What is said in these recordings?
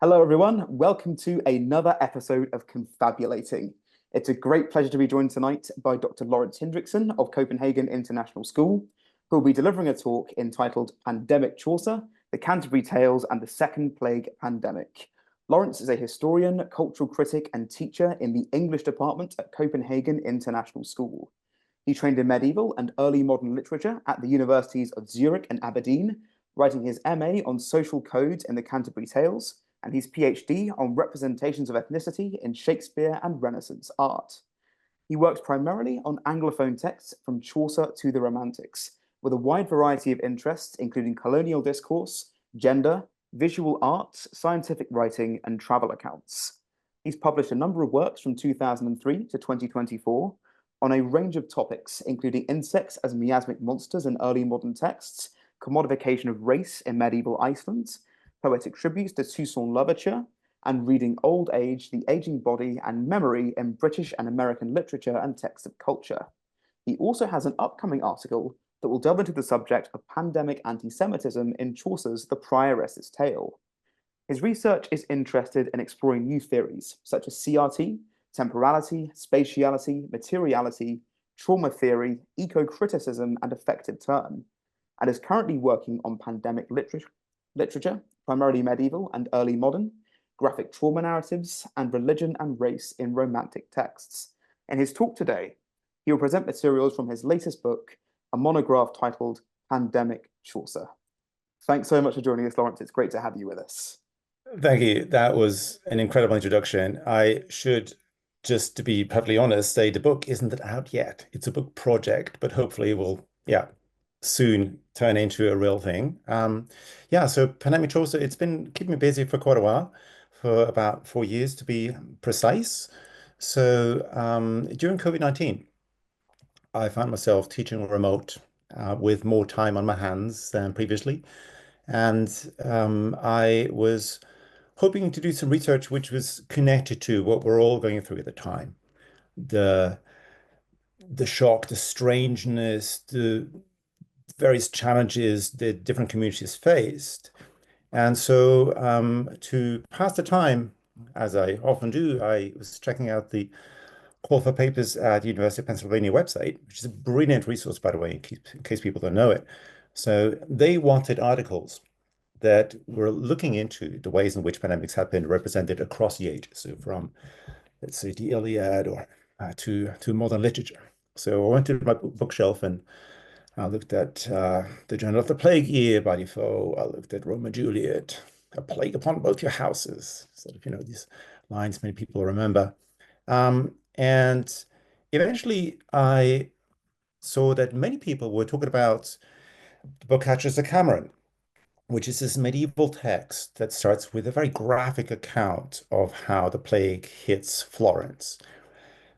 Hello, everyone. Welcome to another episode of Confabulating. It's a great pleasure to be joined tonight by Dr. Lorenz Hindrichsen of Copenhagen International School, who will be delivering a talk entitled Pandemic Chaucer, the Canterbury Tales and the Second Plague Pandemic. Lorenz is a historian, cultural critic, and teacher in the English department at Copenhagen International School. He trained in medieval and early modern literature at the universities of Zurich and Aberdeen, writing his MA on social codes in the Canterbury Tales and his PhD on representations of ethnicity in Shakespeare and Renaissance art. He works primarily on anglophone texts from Chaucer to the Romantics, with a wide variety of interests, including colonial discourse, gender, visual arts, scientific writing, and travel accounts. He's published a number of works from 2003 to 2024 on a range of topics, including insects as miasmic monsters in early modern texts, commodification of race in medieval Iceland, poetic tributes to Toussaint Louverture, and reading Old Age, the Aging Body, and Memory in British and American literature and texts of culture. He also has an upcoming article that will delve into the subject of pandemic anti-Semitism in Chaucer's The Prioress's Tale. His research is interested in exploring new theories such as CRT, temporality, spatiality, materiality, trauma theory, eco-criticism, and affective turn, and is currently working on pandemic literature, primarily medieval and early modern, graphic trauma narratives, and religion and race in romantic texts. In his talk today, he will present materials from his latest book, a monograph titled Pandemic Chaucer. Thanks so much for joining us, Lawrence. It's great to have you with us. Thank you. That was an incredible introduction. I should, just to be perfectly honest, say the book isn't out yet. It's a book project, but hopefully it will, soon turn into a real thing. So Pandemic Chaucer, it's been keeping me busy for quite a while, for about 4 years to be precise. So during COVID-19, I found myself teaching remote with more time on my hands than previously. And I was hoping to do some research which was connected to what we're all going through at the time. The the shock, the strangeness, the various challenges that different communities faced. And so to pass the time, as I often do, I was checking out the call for papers at the University of Pennsylvania website, which is a brilliant resource, by the way, in case people don't know it. So they wanted articles that were looking into the ways in which pandemics have been represented across the ages. So from, let's say, the Iliad or to modern literature. So I went to my bookshelf and I looked at The Journal of the Plague Year by Defoe. I looked at Rome and Juliet, A Plague Upon Both Your Houses. Sort of, these lines many people remember. And eventually I saw that many people were talking about the book Catches the Cameron, which is this medieval text that starts with a very graphic account of how the plague hits Florence.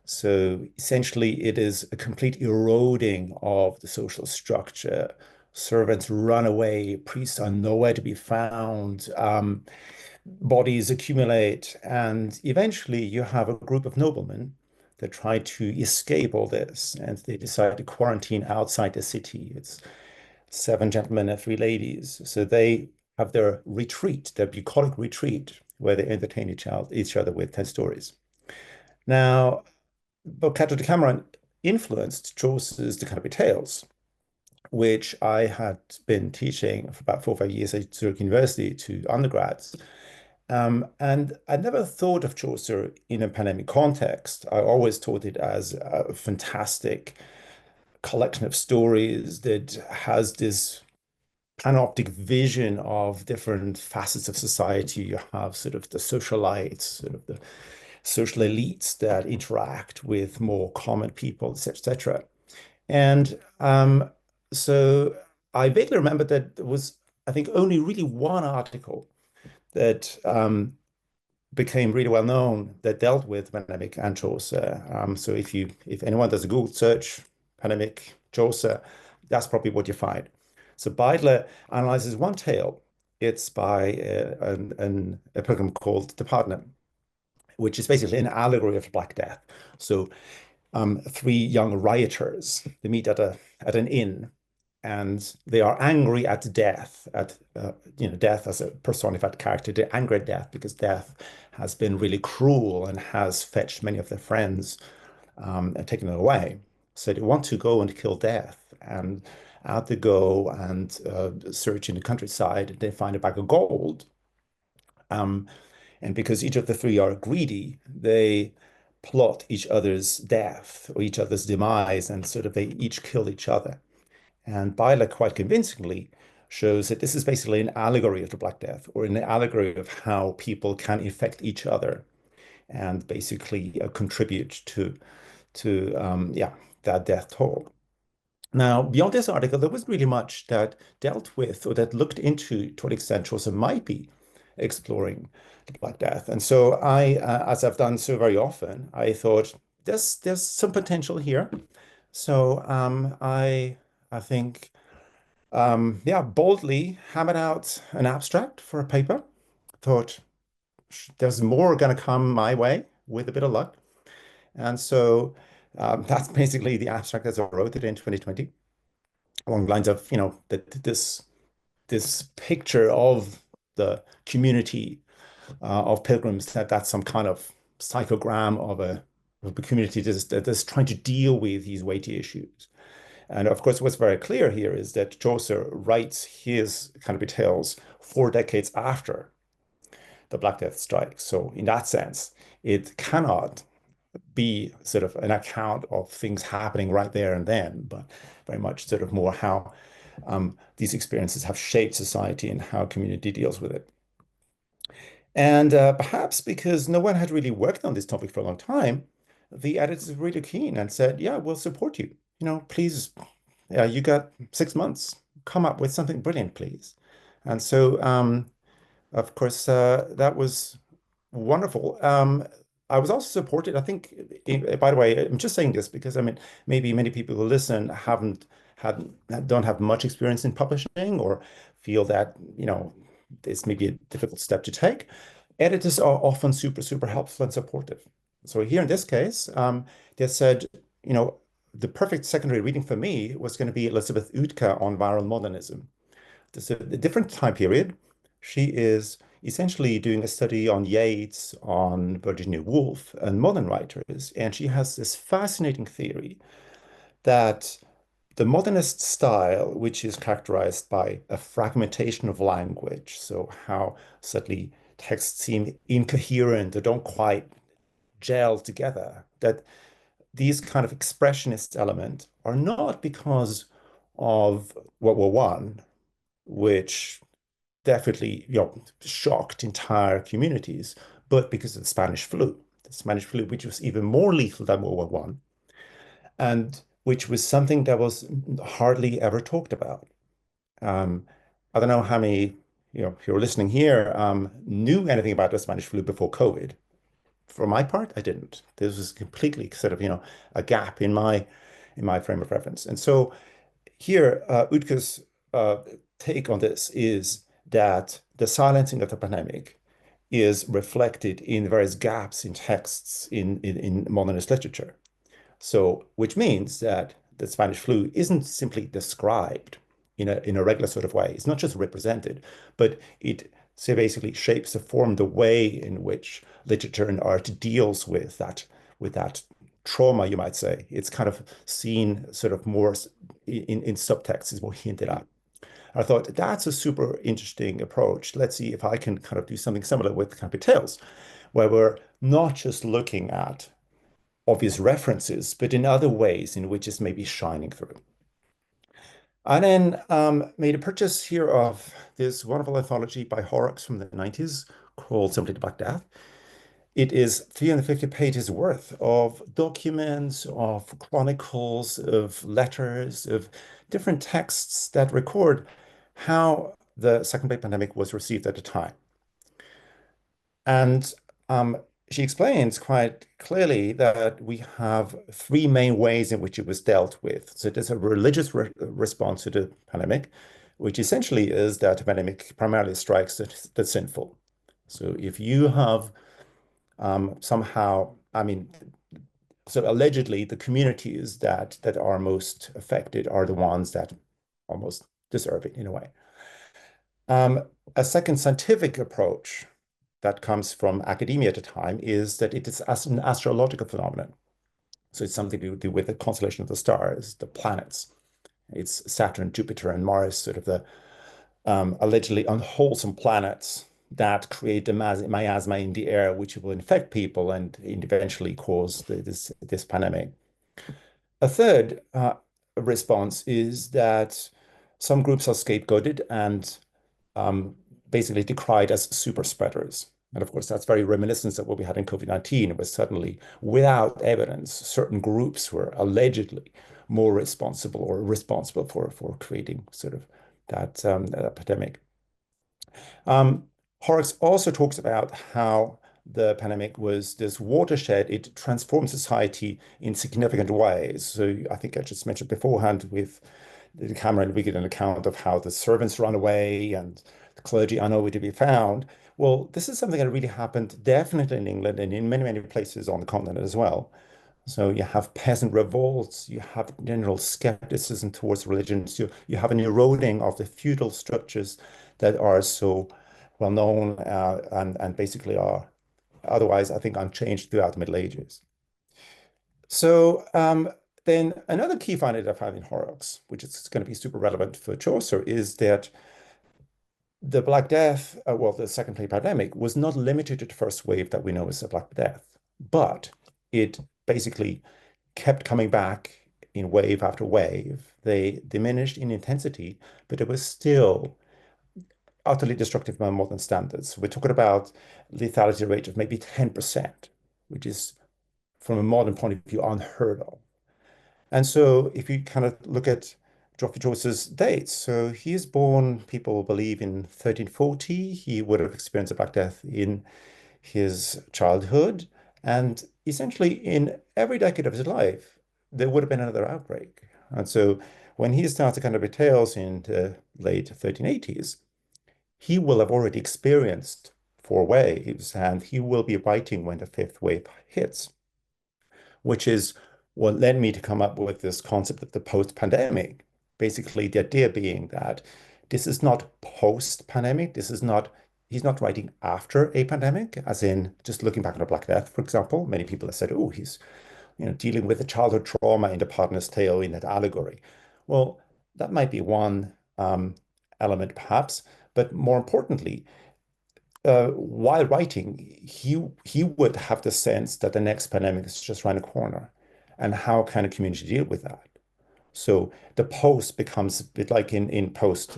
So essentially, it is a complete eroding of the social structure. Servants run away, priests are nowhere to be found, bodies accumulate, and eventually you have a group of noblemen that try to escape all this, and they decide to quarantine outside the city. It's seven gentlemen and three ladies. So they have their retreat, their bucolic retreat, where they entertain each other with 10 stories. Now, Boccaccio de Cameron influenced Chaucer's The Canterbury Tales, which I had been teaching for about 4 or 5 years at Zurich University to undergrads. And I never thought of Chaucer in a pandemic context. I always taught it as a fantastic collection of stories that has this panoptic vision of different facets of society. You have sort of the socialites, sort of the social elites that interact with more common people, etc. And so I vaguely remember that there was, I think, only really one article that became really well known that dealt with pandemic and Chaucer. So if anyone does a Google search, pandemic Chaucer, that's probably what you find. So Beidler analyzes one tale. It's by a program called The Partner, which is basically an allegory of the Black Death. So three young rioters, they meet at an inn, and they are angry at death, at death as a personified character. They're angry at death because death has been really cruel and has fetched many of their friends and taken them away. So they want to go and kill death, and out they go and search in the countryside. They find a bag of gold, um, and because each of the three are greedy, they plot each other's death or each other's demise, and sort of they each kill each other. And Byler quite convincingly shows that this is basically an allegory of the Black Death, or an allegory of how people can infect each other and basically contribute to yeah, that death toll. Now, beyond this article, there wasn't really much that dealt with or that looked into to what extent Chaucer might be exploring the Black Death. And so as I've done so very often, I thought there's some potential here. So I think yeah, boldly hammered out an abstract for a paper. Thought there's more going to come my way with a bit of luck. And so that's basically the abstract as I wrote it in 2020, along the lines of, that this picture of the community of pilgrims, that's some kind of psychogram of a community that's trying to deal with these weighty issues. And of course, what's very clear here is that Chaucer writes his Canterbury Tales 4 decades after the Black Death strike. So in that sense, it cannot be sort of an account of things happening right there and then, but very much sort of more how these experiences have shaped society and how community deals with it. And perhaps because no one had really worked on this topic for a long time, the editors were really keen and said, yeah, we'll support you. Please, yeah, you got 6 months. Come up with something brilliant, please. And so, of course, that was wonderful. I was also supported, I think, by the way, I'm just saying this because I mean, maybe many people who listen don't have much experience in publishing or feel that, this may be a difficult step to take. Editors are often super, super helpful and supportive. So here in this case, they said, you know, the perfect secondary reading for me was going to be Elizabeth Utka on viral modernism. This is a different time period. She is essentially doing a study on Yeats, on Virginia Woolf, and modern writers. And she has this fascinating theory that the modernist style, which is characterized by a fragmentation of language, so how suddenly texts seem incoherent or don't quite gel together, that these kind of expressionist elements are not because of World War One, which definitely, shocked entire communities, but because of the Spanish flu, which was even more lethal than World War One, and which was something that was hardly ever talked about. Um, I don't know how many, who are listening here, knew anything about the Spanish flu before COVID. For my part, I didn't. This was completely sort of, a gap in my frame of reference. And so here, Utke's uh, take on this is that the silencing of the pandemic is reflected in various gaps in texts in modernist literature. So, which means that the Spanish flu isn't simply described in a regular sort of way. It's not just represented, but it so basically shapes the form, the way in which literature and art deals with that trauma, you might say. It's kind of seen sort of more in subtext, is more hinted at. I thought that's a super interesting approach. Let's see if I can kind of do something similar with Canterbury Tales, where we're not just looking at obvious references, but in other ways in which it's maybe shining through. I then made a purchase here of this wonderful anthology by Horrocks from the 90s called Simply the Black Death. It is 350 pages worth of documents, of chronicles, of letters, of different texts that record how the second Great Pandemic was received at the time. And she explains quite clearly that we have three main ways in which it was dealt with. So there's a religious response to the pandemic, which essentially is that the pandemic primarily strikes the sinful. So if you have somehow, I mean, so allegedly the communities that are most affected are the ones that almost deserving in a way. A second scientific approach that comes from academia at the time is that it is as an astrological phenomenon. So it's something to do with the constellation of the stars, the planets. It's Saturn, Jupiter, and Mars, sort of the allegedly unwholesome planets that create the miasma in the air, which will infect people and eventually cause this pandemic. A third response is that some groups are scapegoated and basically decried as super spreaders. And of course, that's very reminiscent of what we had in COVID-19. It was suddenly, without evidence, certain groups were allegedly more responsible or responsible for creating sort of that epidemic. Horrocks also talks about how the pandemic was this watershed. It transformed society in significant ways. So I think I just mentioned beforehand with Cameron, we get an account of how the servants run away and the clergy are nowhere to be found. Well, this is something that really happened definitely in England and in many, many places on the continent as well. So you have peasant revolts, you have general skepticism towards religions, you have an eroding of the feudal structures that are so well known and basically are otherwise, I think, unchanged throughout the Middle Ages. So then another key finding that I found in Horrocks, which is going to be super relevant for Chaucer, is that the Black Death, well, the Second Plague Pandemic, was not limited to the first wave that we know as the Black Death, but it basically kept coming back in wave after wave. They diminished in intensity, but it was still utterly destructive by modern standards. We're talking about lethality rate of maybe 10%, which is, from a modern point of view, unheard of. And so if you kind of look at Geoffrey Chaucer's dates, so he is born, people believe, in 1340. He would have experienced a Black Death in his childhood. And essentially, in every decade of his life, there would have been another outbreak. And so when he starts to kind of tales in the late 1380s, he will have already experienced four waves, and he will be writing when the fifth wave hits, which is what led me to come up with this concept of the post-pandemic. Basically, the idea being that this is not post-pandemic. This is not, he's not writing after a pandemic, as in just looking back on a Black Death, for example. Many people have said, oh, he's dealing with the childhood trauma in the Partner's Tale in that allegory. Well, that might be one element, perhaps, but more importantly, while writing, he would have the sense that the next pandemic is just around the corner, and how can a community deal with that? So the post becomes a bit like in post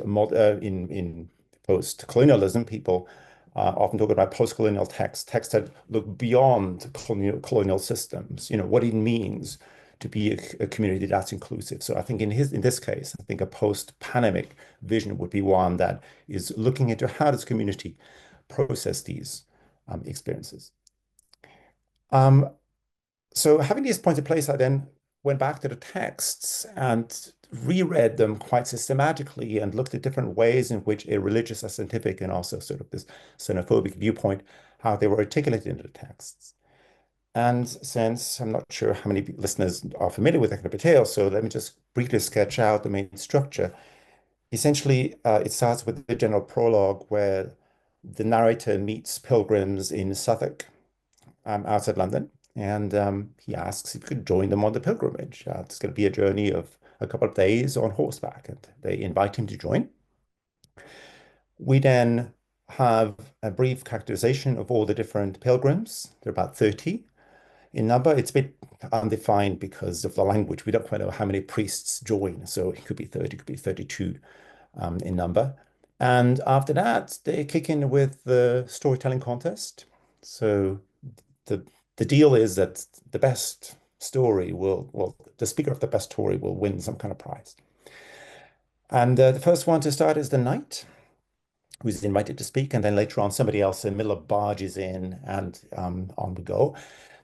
colonialism. People often talk about post colonial texts that look beyond colonial systems. What it means to be a community that's inclusive. So I think in this case, I think a post pandemic vision would be one that is looking into how does community process these experiences. So having these points in place, I then went back to the texts and reread them quite systematically and looked at different ways in which a religious, a scientific, and also sort of this xenophobic viewpoint, how they were articulated into the texts. And since I'm not sure how many listeners are familiar with Economic Tale, so let me just briefly sketch out the main structure. Essentially, it starts with the general prologue where the narrator meets pilgrims in Suffolk, outside London, and he asks if he could join them on the pilgrimage. It's going to be a journey of a couple of days on horseback, and they invite him to join. We then have a brief characterization of all the different pilgrims. There are about 30 in number. It's a bit undefined because of the language. We don't quite know how many priests join, so it could be 30, it could be 32 in number. And after that, they kick in with the storytelling contest. So the deal is that the best story the speaker of the best story will win some kind of prize. And the first one to start is the knight, who's invited to speak, and then later on somebody else in the middle barges in, and on we go.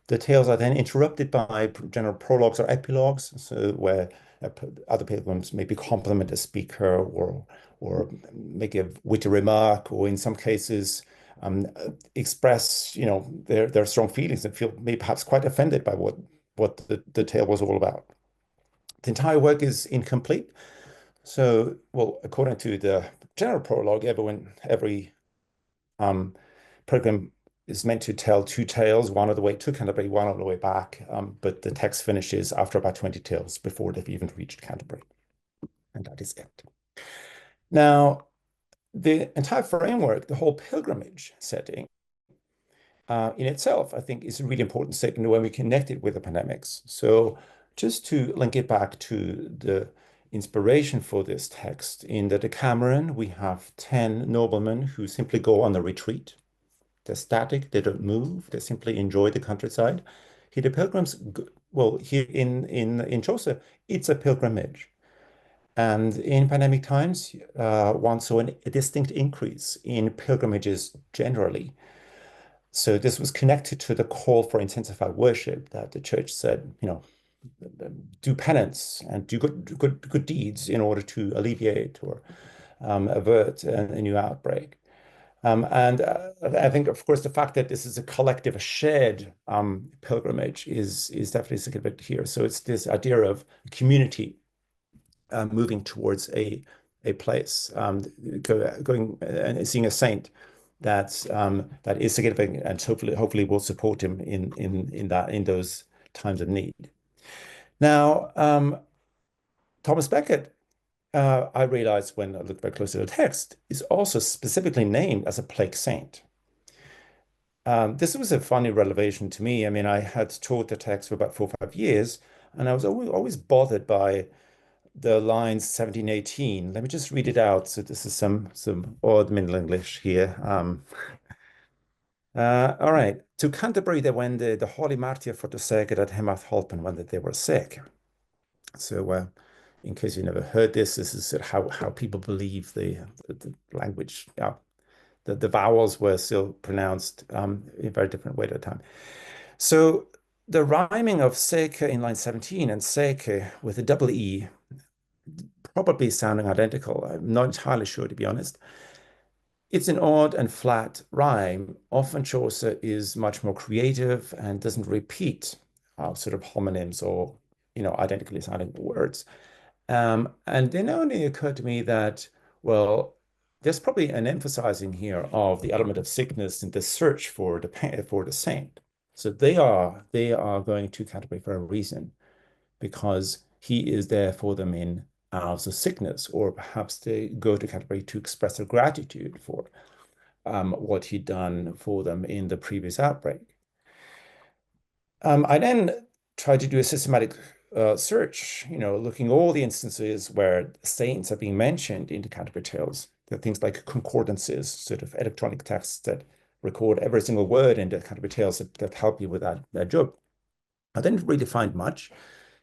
The tales are then interrupted by general prologues or epilogues, so where other pilgrims maybe compliment a speaker or make a witty remark, or in some cases express their strong feelings and feel maybe perhaps quite offended by what the tale was all about. The entire work is incomplete, So, well, according to the general prologue, every um, program is meant to tell two tales, one on the way to Canterbury, one on the way back. But the text finishes after about 20 tales before they've even reached Canterbury. And that is it. Now, the entire framework, the whole pilgrimage setting, in itself, I think is a really important statement when we connect it with the pandemics. So just to link it back to the inspiration for this text, in the Decameron, we have 10 noblemen who simply go on a retreat. They're static, they don't move, they simply enjoy the countryside. Here, the pilgrims, well, here in Chaucer, it's a pilgrimage. And in pandemic times, one saw a distinct increase in pilgrimages generally. So this was connected to the call for intensified worship that the church said, do penance and do good deeds in order to alleviate or avert a new outbreak. And I think, of course, the fact that this is a collective, a shared pilgrimage is definitely significant here. So it's this idea of community moving towards a place, going and seeing a saint that is significant and hopefully will support him in those times of need. Now, Thomas Becket, I realized when I looked back closer at the text, is also specifically named as a plague saint. This was a funny revelation to me. I mean, I had taught the text for about 4 or 5 years, and I was always bothered by the lines 1718. Let me just read it out. So this is some odd Middle English here. All right. To Canterbury they went the holy martyr for the sake that him hath holpen when that they were sick. So in case you never heard this, this is how people believe the language. Yeah, the vowels were still pronounced in a very different way at the time. So the rhyming of seke in line 17 and seke with a double E probably sounding identical. I'm not entirely sure, to be honest. It's an odd and flat rhyme. Often Chaucer is much more creative and doesn't repeat sort of homonyms or, identically sounding words. And then only occurred to me that, well, there's probably an emphasizing here of the element of sickness in the search for the saint. So they are going to Canterbury for a reason because he is there for them in hours of sickness, or perhaps they go to Canterbury to express their gratitude for what he'd done for them in the previous outbreak. I then tried to do a systematic search, looking at all the instances where saints are being mentioned in the Canterbury Tales. There are things like concordances, sort of electronic texts that record every single word in the Canterbury Tales that help you with that job. I didn't really find much.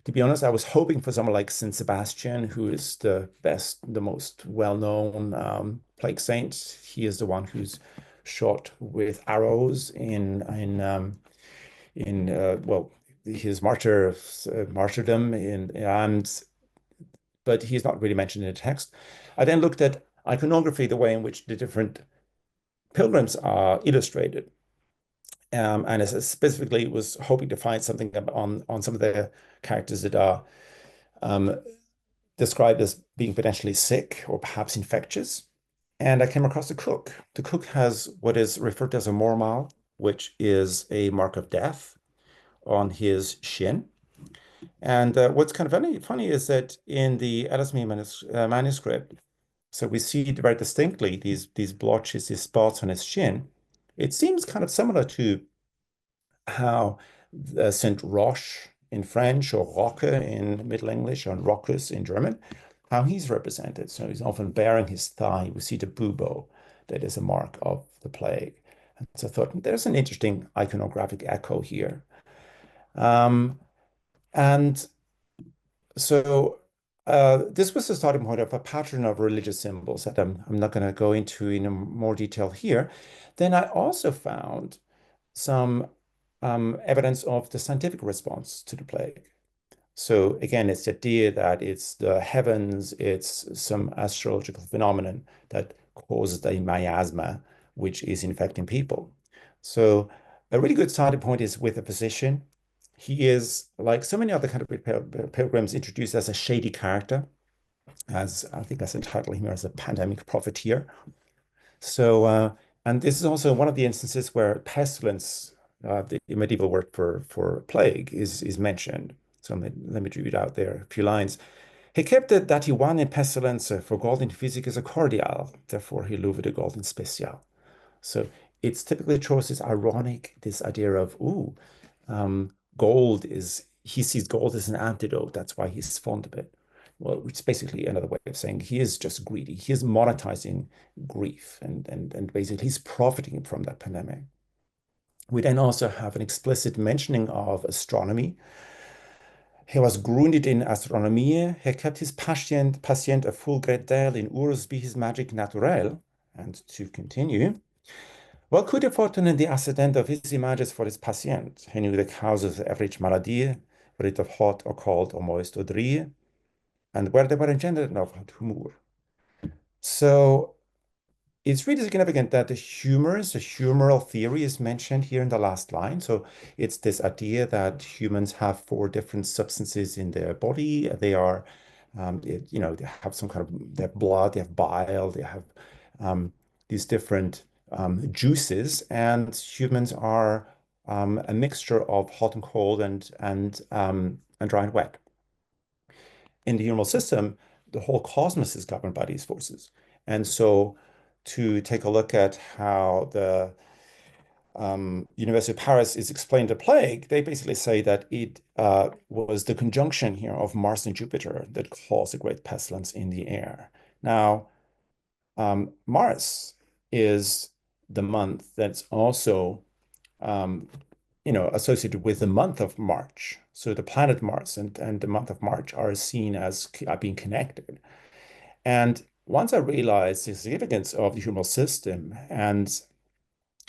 To be honest, I was hoping for someone like Saint Sebastian, who is the best, the most well-known plague saint. He is the one who's shot with arrows in well, his martyrdom but he's not really mentioned in the text. I then looked at iconography, the way in which the different pilgrims are illustrated. And as I specifically was hoping to find something on some of the characters that are um, described as being potentially sick or perhaps infectious. And I came across the cook. The cook has what is referred to as a mormal, which is a mark of death on his shin. And what's kind of funny is that in the Ellesmere manuscript, so we see very distinctly these blotches, these spots on his shin. It seems kind of similar to how Saint Roche in French or Roque in Middle English or Rochus in German, how he's represented. So he's often bearing his thigh. We see the bubo that is a mark of the plague. And so I thought there's an interesting iconographic echo here. Um, and so this was the starting point of a pattern of religious symbols that I'm not going to go into in more detail here. Then I also found some evidence of the scientific response to the plague. So again, it's the idea that it's the heavens, it's some astrological phenomenon that causes the miasma, which is infecting people. So a really good starting point is with a physician. He is, like so many other kind of pilgrims, introduced as a shady character. as I think that's a title here, as a pandemic profiteer. So, and this is also one of the instances where pestilence, the medieval word for plague, is mentioned. So let me read out there a few lines. He kept it that he won in pestilence for gold in physicus a cordial, therefore he loved a gold in special. So it's typically Chaucer's ironic, this idea of, ooh, gold is, he sees gold as an antidote. That's why he's fond of it. Well, it's basically another way of saying he is just greedy. He is monetizing grief and basically he's profiting from that pandemic. We then also have an explicit mentioning of astronomy. He was grunded in astronomie. He kept his patient a full great deal in urs be his magic naturel. And to continue, what could fortune the accident of his images for his patient? He knew the causes of every malady, were it of hot or cold or moist or dry, and where they were engendered and of what humor. So it's really significant that the humoral theory is mentioned here in the last line. So it's this idea that humans have four different substances in their body. They are, they have some kind of, they have blood, they have bile, they have these different juices, and humans are a mixture of hot and cold and dry and wet. In the humoral system, the whole cosmos is governed by these forces. And so to take a look at how the University of Paris is explained to plague, they basically say that it was the conjunction here of Mars and Jupiter that caused a great pestilence in the air. Now, Mars is the month that's also associated with the month of March. So the planet Mars and the month of March are seen as being connected. And once I realized the significance of the humoral system and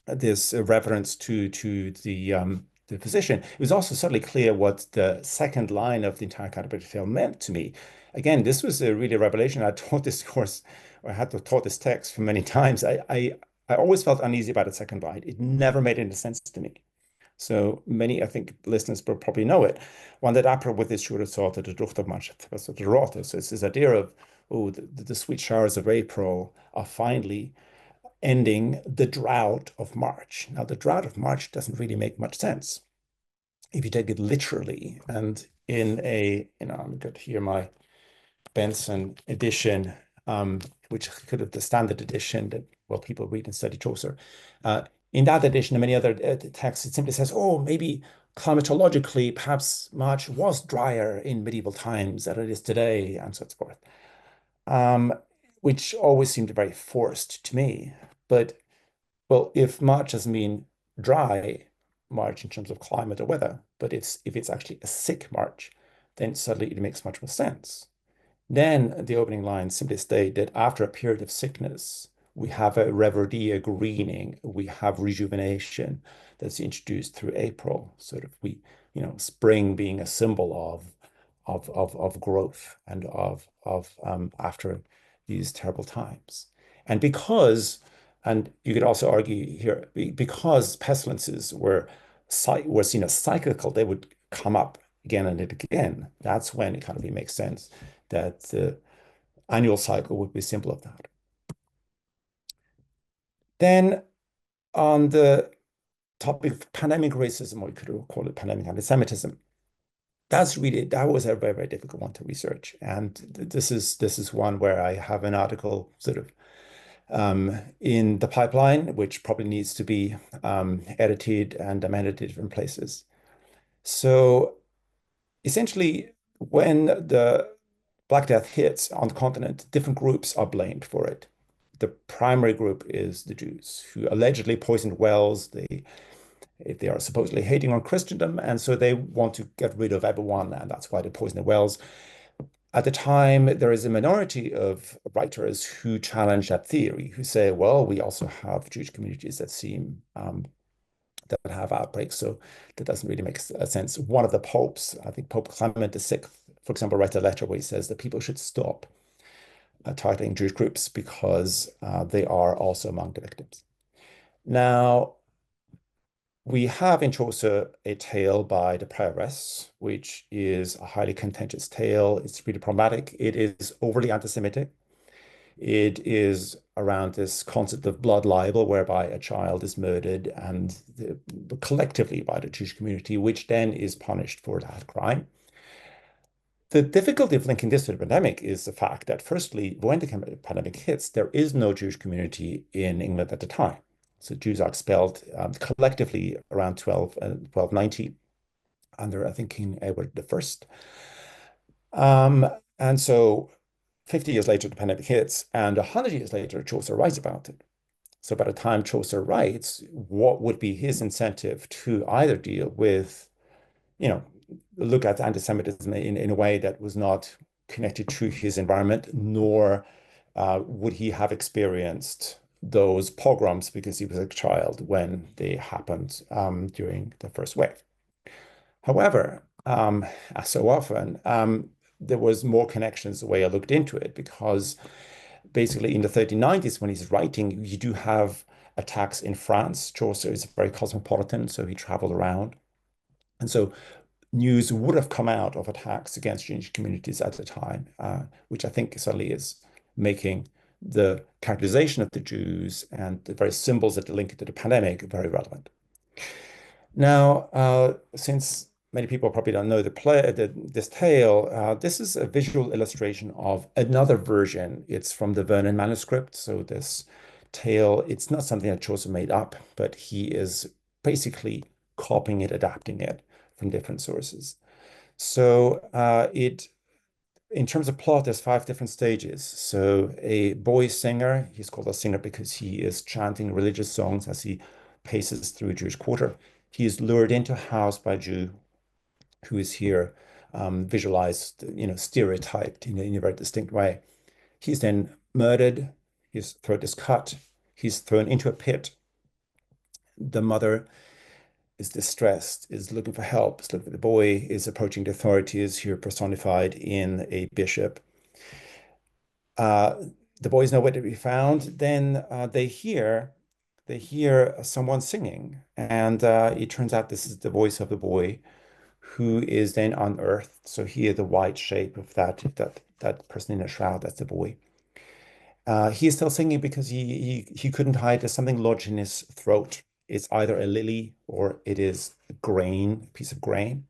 this reference to the position, it was also suddenly clear what the second line of the entire Canterbury tale meant to me. Again, this was a really revelation. I taught this course, or I had to taught this text for many times. I always felt uneasy about the second line. It never made any sense to me. So many, I think, listeners will probably know it. One that April with this should have thought that the Druchtermannschaft was the rot. So it's this idea of, oh, the sweet showers of April are finally ending the drought of March. Now, the drought of March doesn't really make much sense if you take it literally. And in I'm got here my Benson edition, which could have the standard edition that people read and study Chaucer. In that edition and many other texts, it simply says, oh, maybe climatologically, perhaps March was drier in medieval times than it is today, and so forth, which always seemed very forced to me. But, well, if March doesn't mean dry March in terms of climate or weather, but if it's actually a sick March, then suddenly it makes much more sense. Then the opening lines simply state that after a period of sickness, we have a reverdy, a greening, we have rejuvenation that's introduced through April. Sort of spring being a symbol of growth and of after these terrible times. And and you could also argue here, because pestilences were seen as cyclical, they would come up again and again. That's when it kind of makes sense that the annual cycle would be symbol of that. Then on the topic of pandemic racism, or you could call it pandemic anti-Semitism, that was a very, very difficult one to research. And this is one where I have an article sort of in the pipeline, which probably needs to be edited and amended in different places. So essentially, when the Black Death hits on the continent, different groups are blamed for it. The primary group is the Jews, who allegedly poisoned wells. They are supposedly hating on Christendom, and so they want to get rid of everyone, and that's why they poison the wells. At the time, there is a minority of writers who challenge that theory, who say, well, we also have Jewish communities that seem that have outbreaks, so that doesn't really make sense. One of the popes, I think Pope Clement VI, for example, writes a letter where he says that people should stop targeting Jewish groups because they are also among the victims. Now, We have in Chaucer a tale by the Prioress, which is a highly contentious tale. It's really problematic. It is overly anti-Semitic. It is around this concept of blood libel, whereby a child is murdered and collectively by the Jewish community, which then is punished for that crime. The difficulty of linking this to the pandemic is the fact that, firstly, when the pandemic hits, there is no Jewish community in England at the time. So Jews are expelled collectively around 1290 under, I think, King Edward I. And so 50 years later, the pandemic hits, and 100 years later, Chaucer writes about it. So by the time Chaucer writes, what would be his incentive to either deal with, you know, look at anti-Semitism in a way that was not connected to his environment, nor would he have experienced those pogroms because he was a child when they happened during the first wave. However, as so often, there was more connections the way I looked into it, because basically in the 1390s, when he's writing, you do have attacks in France. Chaucer is very cosmopolitan, so he traveled around. And so news would have come out of attacks against Jewish communities at the time, which I think certainly is making the characterization of the Jews and the very symbols that link it to the pandemic very relevant. Now, since many people probably don't know this tale, this is a visual illustration of another version. It's from the Vernon manuscript. So this tale, it's not something that Chaucer made up, but he is basically copying it, adapting it from different sources. So in terms of plot, there's 5 different stages. So a boy singer, he's called a singer because he is chanting religious songs as he paces through a Jewish quarter. He is lured into a house by a Jew who is here visualized, stereotyped in a very distinct way. He's then murdered. His throat is cut. He's thrown into a pit. The mother is distressed, is looking for help, is looking for the boy, is approaching the authorities here personified in a bishop. Uh, the boy is nowhere to be found. Then they hear someone singing, and it turns out this is the voice of the boy, who is then unearthed. So here, the white shape of that person in a shroud, that's the boy. He is still singing because he couldn't hide. There's something lodged in his throat. It's either a lily or it is a piece of grain.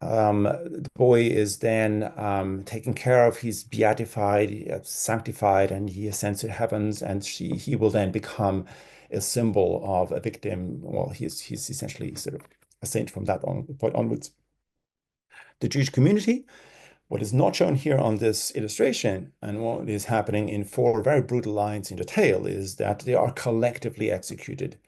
The boy is then taken care of. He's beatified, sanctified, and he ascends to heavens. And he will then become a symbol of a victim. Well, he's essentially sort of a saint from that point onwards. The Jewish community, what is not shown here on this illustration, and what is happening in 4 very brutal lines in the tale, is that they are collectively executed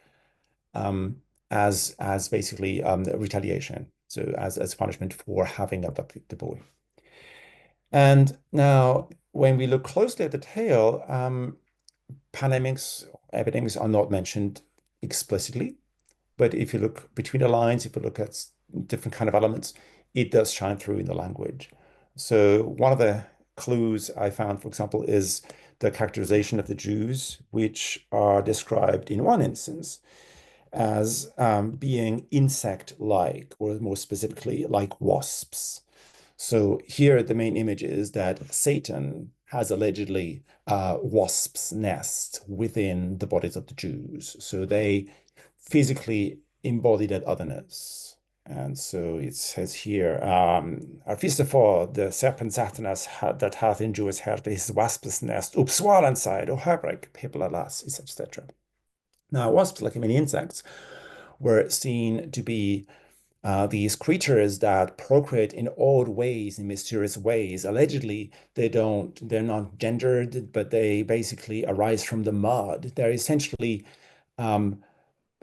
as basically retaliation, so as punishment for having abducted the boy. And now, when we look closely at the tale, epidemics are not mentioned explicitly, but if you look between the lines, if you look at different kind of elements, it does shine through in the language. So one of the clues I found, for example, is the characterization of the Jews, which are described in one instance as being insect-like, or more specifically, like wasps. So here, the main image is that Satan has allegedly wasps' nests within the bodies of the Jews. So they physically embody that otherness. And so it says here, Arfistafor, the serpent Satanas that hath in Jewish heart his wasp's nest, up swollen side, O Hebraic people, alas, etc. Now, wasps, like many insects, were seen to be these creatures that procreate in odd ways, in mysterious ways. Allegedly, they're not gendered, but they basically arise from the mud. They're essentially um,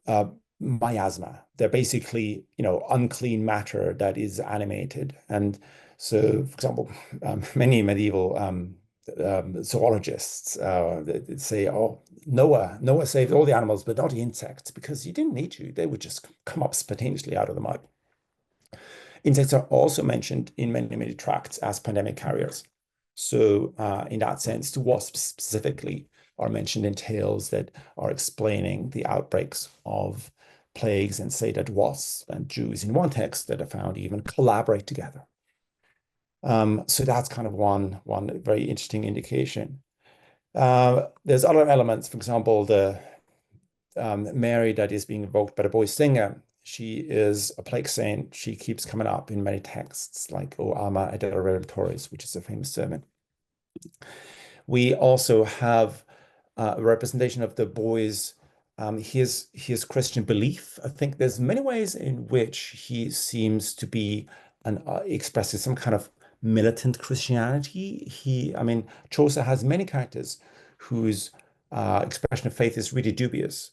uh, miasma. They're basically, unclean matter that is animated. And so, for example, many medieval zoologists they say, "Oh, Noah saved all the animals, but not the insects, because he didn't need to. They would just come up spontaneously out of the mud." Insects are also mentioned in many, many tracts as pandemic carriers. So, in that sense, the wasps specifically are mentioned in tales that are explaining the outbreaks of plagues and say that wasps and Jews in one text that are found even collaborate together. So that's kind of one very interesting indication. There's other elements, for example, the Mary that is being invoked by the boy singer. She is a plague saint. She keeps coming up in many texts, like O Alma et Redemptoris, which is a famous sermon. We also have a representation of the boy's his Christian belief. I think there's many ways in which he seems to be expresses some kind of militant Christianity. I mean, Chaucer has many characters whose expression of faith is really dubious.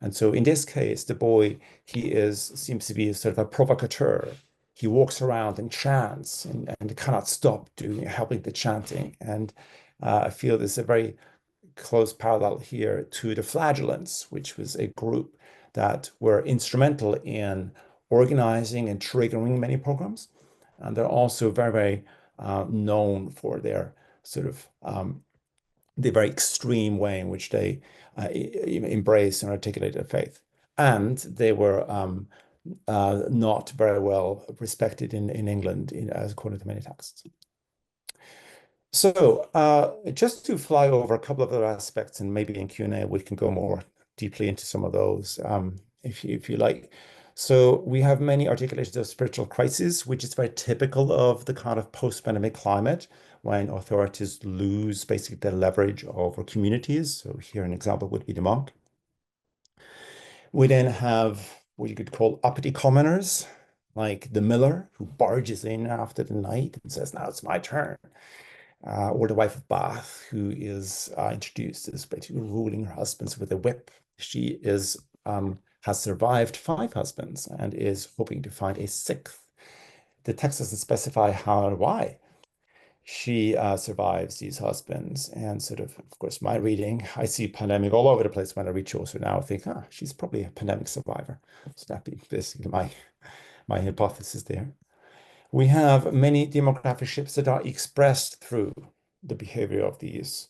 And so in this case, the boy, seems to be sort of a provocateur. He walks around and chants and cannot stop helping the chanting. And I feel there's a very close parallel here to the Flagellants, which was a group that were instrumental in organizing and triggering many pogroms. And they're also very, very known for their sort of the very extreme way in which they embrace and articulate their faith. And they were not very well respected in England, as according to many texts. So just to fly over a couple of other aspects, and maybe in Q&A we can go more deeply into some of those, if you like. So we have many articulations of spiritual crisis, which is very typical of the kind of post-pandemic climate when authorities lose basically their leverage over communities. So here an example would be the monk. We then have what you could call uppity commoners, like the miller who barges in after the night and says, now it's my turn. Or the wife of Bath, who is introduced as basically ruling her husbands with a whip. She has survived 5 husbands and is hoping to find a 6th. The text doesn't specify how or why she survives these husbands. And sort of course, my reading, I see pandemic all over the place when I read Chaucer now. I think, she's probably a pandemic survivor. So that'd be basically my hypothesis there. We have many demographic shifts that are expressed through the behavior of these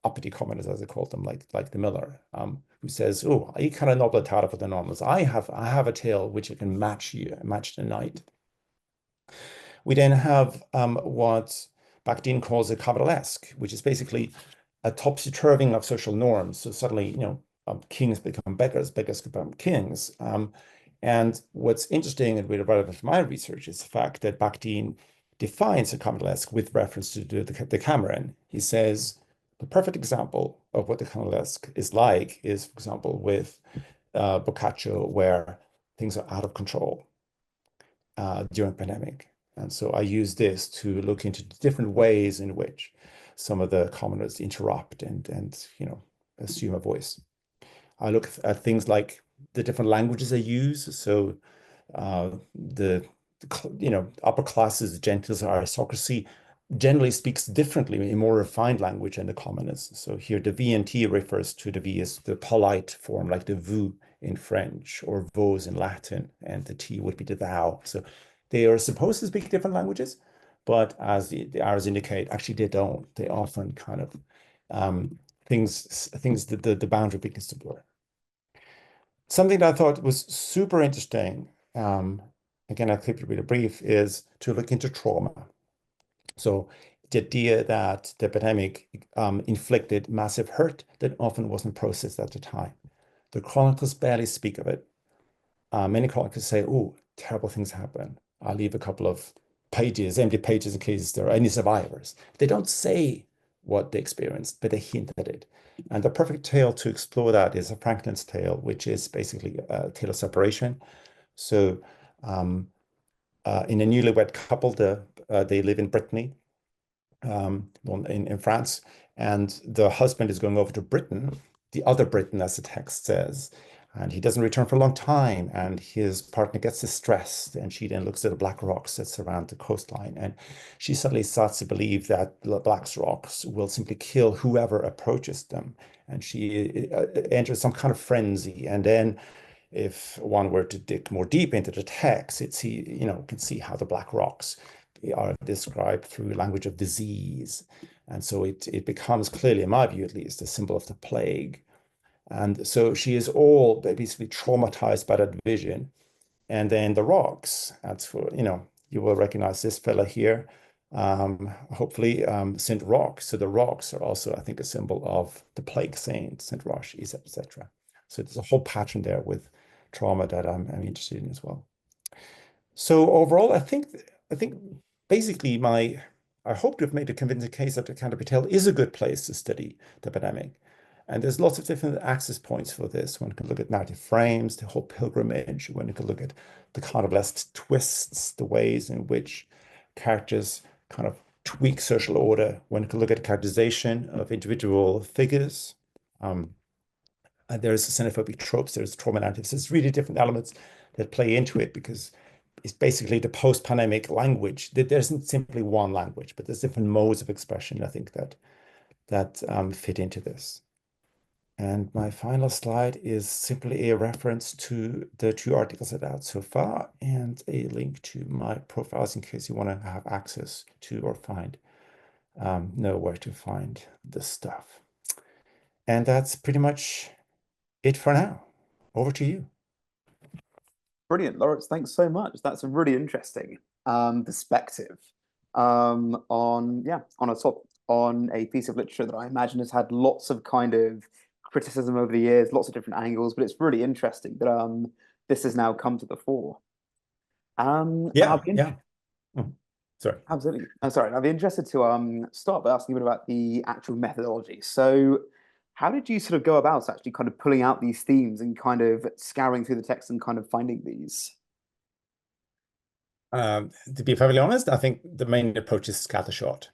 uppity commoners, as I call them, like the miller, who says, "Oh, I kind of nobletare for the normals. I have a tale which I can match the night." We then have what Bakhtin calls a cavalesque, which is basically a topsy-turving of social norms. So suddenly, kings become beggars, beggars become kings. And what's interesting and really relevant for my research is the fact that Bakhtin defines a cavalesque with reference to the Cameron. He says the perfect example of what the cavalesque is like is, for example, with Boccaccio, where things are out of control during pandemic. And so I use this to look into different ways in which some of the commoners interrupt and assume a voice. I look at things like the different languages they use. So the upper classes, the gentles, aristocracy generally speaks differently in more refined language than the commoners. So here the V and T refers to the V as the polite form, like the vous in French or vos in Latin, and the T would be the thou. So they are supposed to speak different languages, but as the arrows indicate, actually they don't. They often kind of the boundary begins to blur. Something that I thought was super interesting, again, I'll keep it really brief, is to look into trauma. So the idea that the epidemic inflicted massive hurt that often wasn't processed at the time. The chronicles barely speak of it. Many chronicles say, oh, terrible things happen. I'll leave a couple of pages, empty pages in case there are any survivors. They don't say what they experienced, but they hint at it. And the perfect tale to explore that is a Franklin's Tale, which is basically a tale of separation. So in a newlywed couple, they live in Brittany, in France, and the husband is going over to Britain, the other Britain, as the text says, and he doesn't return for a long time, and his partner gets distressed, and she then looks at the black rocks that surround the coastline, and she suddenly starts to believe that the black rocks will simply kill whoever approaches them, and she enters some kind of frenzy. And then if one were to dig more deep into the text, can see how the black rocks are described through language of disease. And so it becomes clearly, in my view at least, a symbol of the plague. And so she is all basically traumatized by that vision. And then the rocks, that's for, you will recognize this fella here. Hopefully, Saint Roch. So the rocks are also, I think, a symbol of the plague saint, Saint Roch, etc. So there's a whole pattern there with trauma that I'm interested in as well. So overall, I think basically I hope to have made a convincing case that the Canterbury Tale is a good place to study the epidemic. And there's lots of different access points for this. One can look at narrative frames, the whole pilgrimage. One can look at the carnivalesque twists, the ways in which characters kind of tweak social order. One can look at characterization of individual figures. Um, and there's xenophobic tropes, there's trauma narratives. There's really different elements that play into it because it's basically the post-pandemic language. There isn't simply one language, but there's different modes of expression, I think, that fit into this. And my final slide is simply a reference to the two articles I've out so far and a link to my profiles in case you want to have access to or know where to find this stuff. And that's pretty much it for now. Over to you. Brilliant, Lawrence. Thanks so much. That's a really interesting perspective on a piece of literature that I imagine has had lots of kind of criticism over the years, lots of different angles, but it's really interesting that this has now come to the fore. And I'll Yeah, be yeah. Mhm. Sorry. absolutely. I'm sorry. I'd be interested to start by asking a bit about the actual methodology. So, how did you sort of go about actually kind of pulling out these themes and kind of scouring through the text and kind of finding these? To be perfectly honest, I think the main approach is scattershot.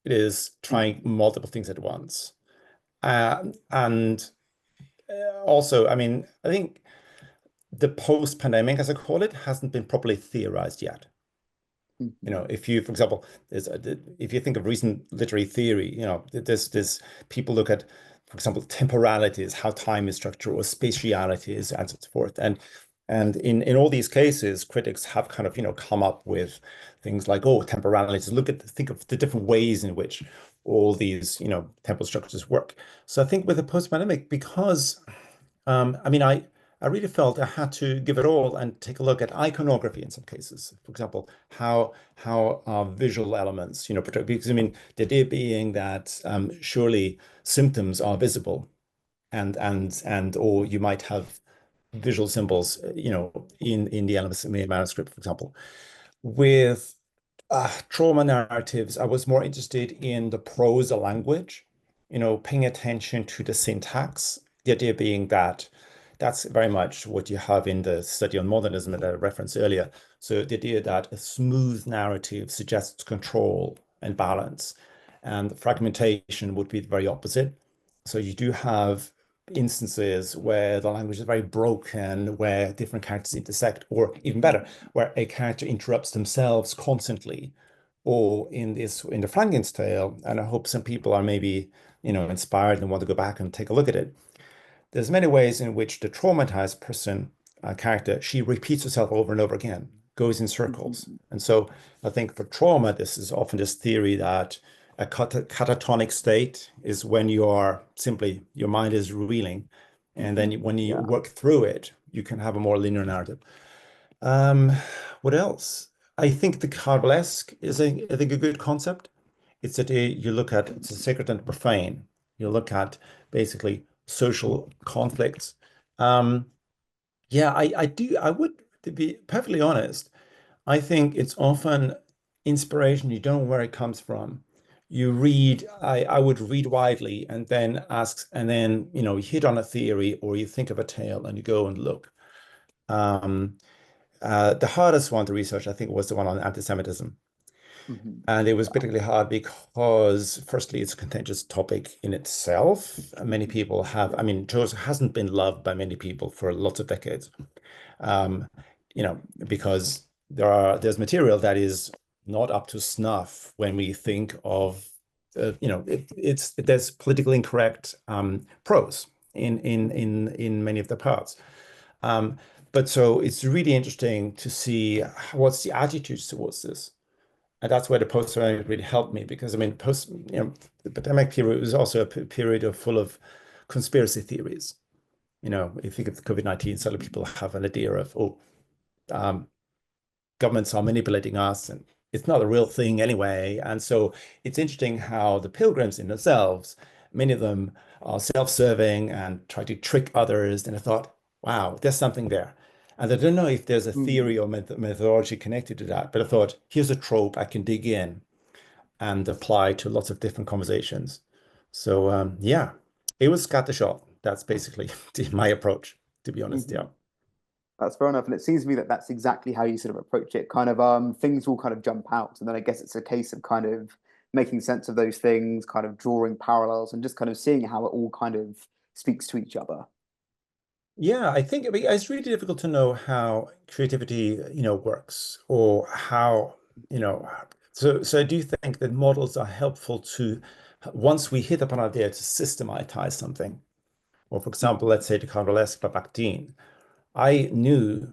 It is trying Mhm, multiple things at once. And also, I mean, I think the post-pandemic, as I call it, hasn't been properly theorized yet. mhm, If you, for example, if you think of recent literary theory, there's people look at, for example, temporality is how time is structured, or spatiality is, and so forth. And in all these cases, critics have kind of, come up with things like, oh, temporality. Think of the different ways in which all these, temporal structures work. So I think with the post-pandemic, because I mean, I really felt I had to give it all and take a look at iconography in some cases. For example, how visual elements, because I mean, the idea being that surely symptoms are visible, and or you might have visual symbols, in the elements in the manuscript, for example. With trauma narratives, I was more interested in the prose language, paying attention to the syntax. The idea being that that's very much what you have in the study on modernism that I referenced earlier. So the idea that a smooth narrative suggests control and balance, and fragmentation would be the very opposite. So you do have instances where the language is very broken, where different characters intersect, or even better, where a character interrupts themselves constantly, or in the Franken's tale, and I hope some people are maybe, inspired and want to go back and take a look at it. There's many ways in which the traumatized person character, she repeats herself over and over again, goes in circles. mhm, And so I think for trauma, this is often this theory that a catatonic state is when you are simply, your mind is reeling. And then mhm. when you Yeah. work through it, you can have a more linear narrative. Um, what else? I think the Carbalesque is I think a good concept. It's that you look at it's a sacred and profane. You look at basically social conflicts. Um, yeah, I would, to be perfectly honest, I think it's often inspiration. You don't know where it comes from. You read, I would read widely and then ask, and then, you hit on a theory or you think of a tale and you go and look. Um, the hardest one to research, I think, was the one on anti-Semitism. Mhm. And it was particularly hard because, firstly, it's a contentious topic in itself. Many people have, I mean, Chaucer hasn't been loved by many people for lots of decades, um, because there's material that is not up to snuff when we think of, there's politically incorrect prose in many of the parts. Um, but so it's really interesting to see what's the attitudes towards this. And that's where the post-pandemic really helped me because I mean, the pandemic period was also a period of full of conspiracy theories. you think of the COVID-19, suddenly people have an idea of, oh, um, governments are manipulating us and it's not a real thing anyway. And so it's interesting how the pilgrims in themselves, many of them are self-serving and try to trick others. And I thought, wow, there's something there. And I don't know if there's a Mm. theory or methodology connected to that, but I thought, here's a trope I can dig in and apply to lots of different conversations. So yeah, it was scattershot. That's basically my approach, to be honest. Mhm. Yeah. That's fair enough. And it seems to me that that's exactly how you sort of approach it. Kind of things will kind of jump out. And then I guess it's a case of kind of making sense of those things, kind of drawing parallels and just kind of seeing how it all kind of speaks to each other. Yeah, I think it's really difficult to know how creativity, works or how, you know, so I do think that models are helpful to once we hit upon an idea to systematize something. Or for example, Mhm. let's say to Carolesque by Bakhtin. I knew,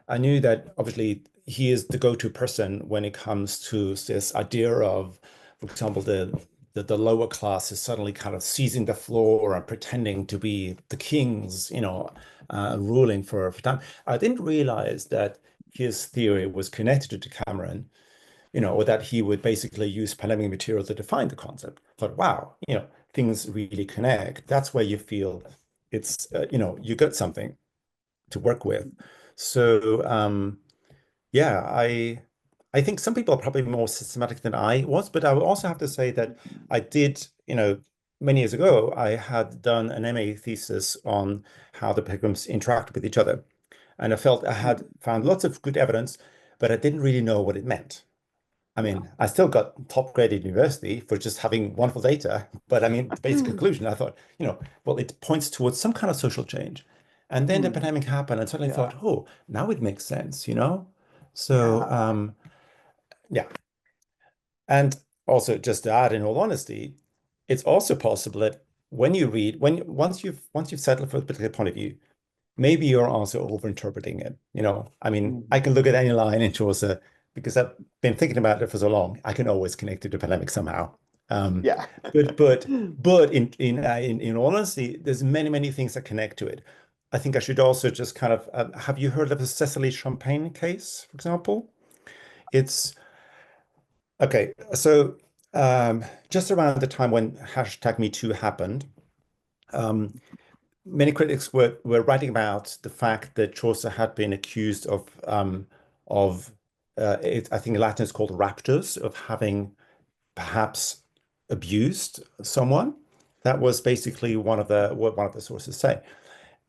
I knew that obviously he is the go-to person when it comes to this idea of, for example, the lower class is suddenly kind of seizing the floor and pretending to be the kings, ruling for time. I didn't realize that his theory was connected to Cameron, or that he would basically use polemic material to define the concept. I thought, wow, things really connect. That's where you feel it's, you got something to work with. So yeah, I think some people are probably more systematic than I was, but I would also have to say that I did, many years ago, I had done an MA thesis on how the pilgrims interact with each other. And I felt I had Mm. found lots of good evidence, but I didn't really know what it meant. I Yeah. mean, I still got top grade at university for just having wonderful data. But I mean, the basic conclusion, I thought, well, it points towards some kind of social change. And then the Mm. pandemic happened and suddenly Yeah. thought, oh, now it makes sense. So, Yeah. yeah. And also just to add, in all honesty, it's also possible that when you read, once you've settled for a particular point of view, maybe you're also overinterpreting it. I mean, I Mhm. can look at any line in Chaucer because I've been thinking about it for so long. I can always connect it to pandemic somehow. Um, Yeah. but but but in all honesty, there's many things that connect to it. I think I should also just kind of have you heard of the Cecily Champagne case, for example? It's okay. So just around the time when hashtag Me Too happened, um, many critics were writing about the fact that Chaucer had been accused of I think in Latin it's called raptus, of having perhaps abused someone. That was basically one of the what one of the sources say.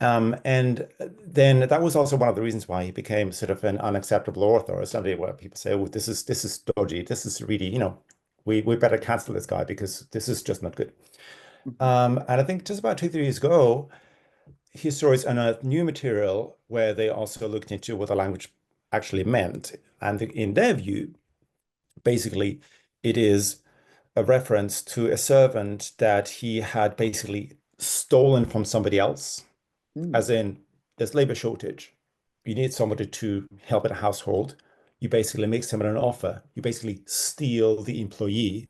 And then that was also one of the reasons why he became sort of an unacceptable author, or somebody where people say, "Oh, this is dodgy. This is really, we better cancel this guy because this is just not good." Mhm. And I think just about 2, 3 years ago, historians unearthed new material where they also looked into what the language actually meant. And in their view, basically, it is a reference to a servant that he had basically stolen from somebody else, as Mm. in there's labor shortage. You need somebody to help in a household. You basically make someone an offer. You basically steal the employee,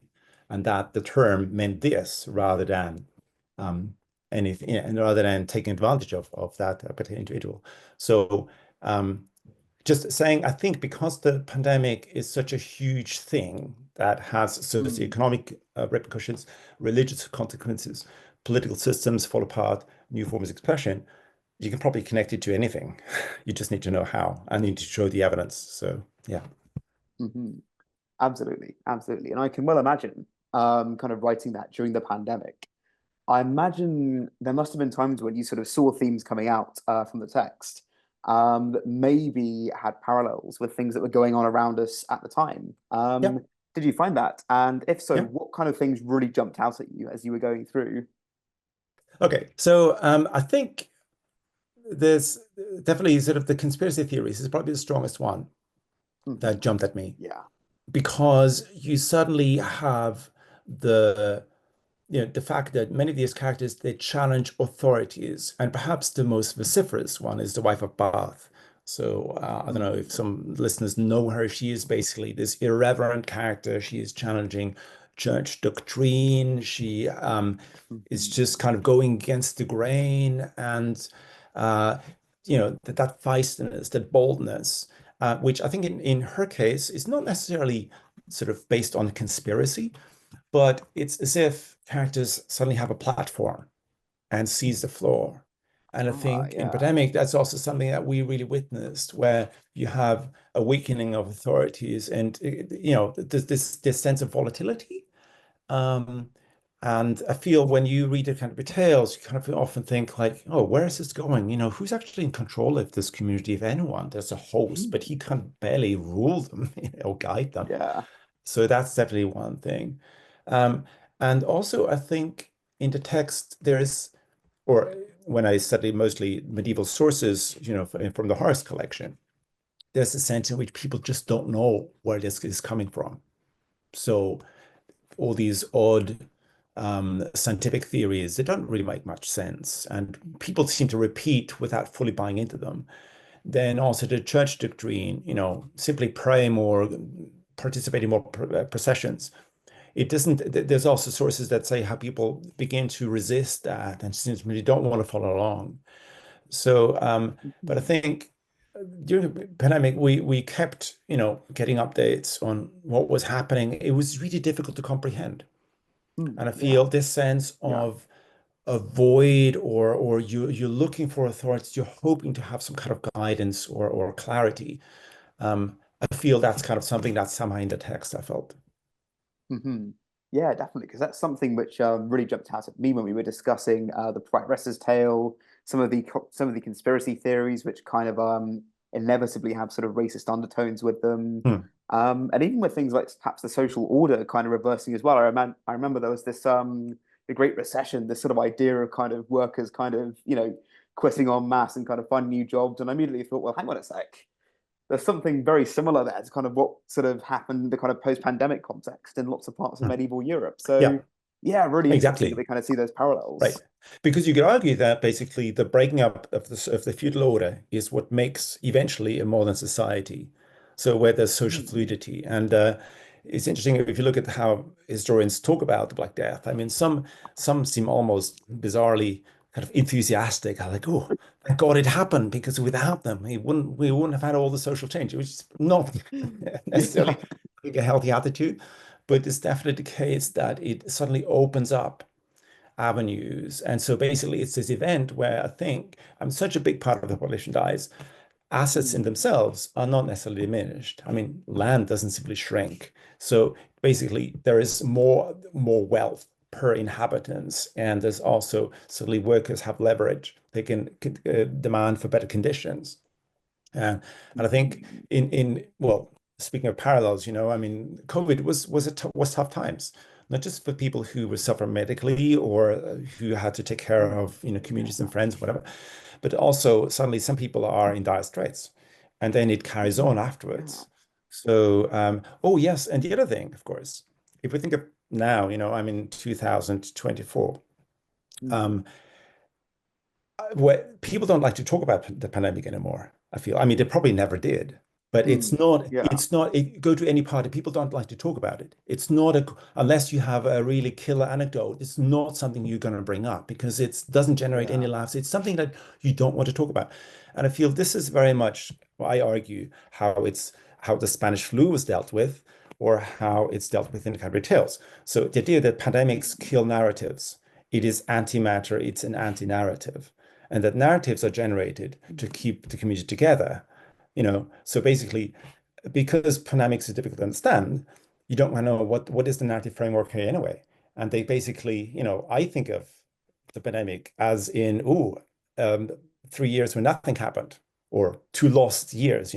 and that the term meant this rather than um, anything, and rather than taking advantage of that particular individual. So um, just saying, I think because the pandemic is such a huge thing that has Mm. socioeconomic repercussions, religious consequences, political systems fall apart, new forms of expression, you can probably connect it to anything. You just need to know how and you need to show the evidence. So yeah. Mhm. Absolutely, absolutely. And I can well imagine kind of writing that during the pandemic. I imagine there must have been times when you sort of saw themes coming out from the text that maybe had parallels with things that were going on around us at the time. Yeah. Did you find that? And if so, Yeah. what kind of things really jumped out at you as you were going through? Okay. So I think there's definitely sort of the conspiracy theories is probably the strongest one that Mhm. jumped at me Yeah. because you suddenly have the the fact that many of these characters they challenge authorities, and perhaps the most vociferous one is the wife of Bath. So I don't know if Mm. some listeners know her. She is basically this irreverent character. She is challenging church doctrine. She is Mhm. just kind of going against the grain, and uh, that feistiness, that boldness, which I think in her case is not necessarily sort of based on conspiracy, but it's as if characters suddenly have a platform and sees the floor. And I think in Yeah. pandemic, that's also something that we really witnessed, where you have a weakening of authorities and this sense of volatility. Um, and I feel when you read the kind of tales, you kind of often think like, oh, where is this going? Who's actually in control of this community, if anyone? There's a host, but he can barely rule them, or guide them. Yeah. So that's definitely one thing. Um, and also, I think in the text, there's, or when I study mostly medieval sources, from the Horace collection, there's a sense in which people just don't know where this is coming from. So all these odd scientific theories, they don't really make much sense. And people seem to repeat without fully buying into them. Then also the church doctrine, simply pray more, participate in more processions. It doesn't, there's also sources that say how people begin to resist that and simply don't want to follow along. So, but I Mhm. think during the pandemic, we kept, getting updates on what was happening. It was really difficult to comprehend. And I Yeah. feel this sense Yeah. of a void, or you're looking for authorities, you're hoping to have some kind of guidance or clarity. I feel that's kind of something that's somehow in the text, I felt. Hmm. Yeah, definitely, because that's something which really jumped out at me when we were discussing the Progressor's Tale, some of the conspiracy theories, which kind of inevitably have sort of racist undertones with them, Hmm. and even with things like perhaps the social order kind of reversing as well. I remember there was this the Great Recession, this sort of idea of kind of workers kind of quitting en masse and kind of finding new jobs, and I immediately thought, well, hang on a sec, there's something very similar there to kind of what sort of happened in the kind of post-pandemic context in lots of parts of Hmm. medieval Europe. Yeah, So yeah, really interesting that exactly. we kind of see those Right. parallels. Because you could argue that basically the breaking up of the feudal order is what makes eventually a modern society. So where there's social Mm. fluidity. And it's interesting if you look at how historians talk about the Black Death. I mean, some seem almost bizarrely kind of enthusiastic, like, oh, thank God it happened, because without them, we wouldn't have had all the social change, which is not Yeah. necessarily a healthy attitude. But it's definitely the case that it suddenly opens up avenues. And so basically, it's this event where I think such a big part of the population dies. Assets in Mm. themselves are not necessarily diminished. I mean, land doesn't simply shrink. So basically, there is more wealth per inhabitants, and there's also suddenly workers have leverage. They can demand for better conditions. And I think Mhm. in well, speaking of parallels, I mean, COVID was tough times, not just for people who were suffering medically or who had to take care Mm. of, communities and friends, whatever, but also suddenly some people are in dire straits, and then it carries on Mhm. Yeah. afterwards. So, oh yes, and the other thing, of course, if we think of now, I'm in 2024. Mm. Um, where people don't like to talk about the pandemic anymore. I feel. I mean, they probably never did, but it's Mm. not. Yeah. It's not. Go to any party, people don't like to talk about it. It's not unless you have a really killer anecdote. It's not something you're going to bring up because it doesn't generate any Yeah. laughs. It's something that you don't want to talk about, and I feel this is very much. I argue how the Spanish flu was dealt with, or how it's dealt with in Canterbury Tales. So the idea that pandemics Mm. kill narratives. It is antimatter. It's an anti-narrative, and that narratives are generated to Mm. keep the community together. So basically, because pandemics is difficult to understand, you don't want to know what is the narrative framework here anyway. And they basically, I think of the pandemic as in, um, 3 years when nothing happened, or 2 lost years.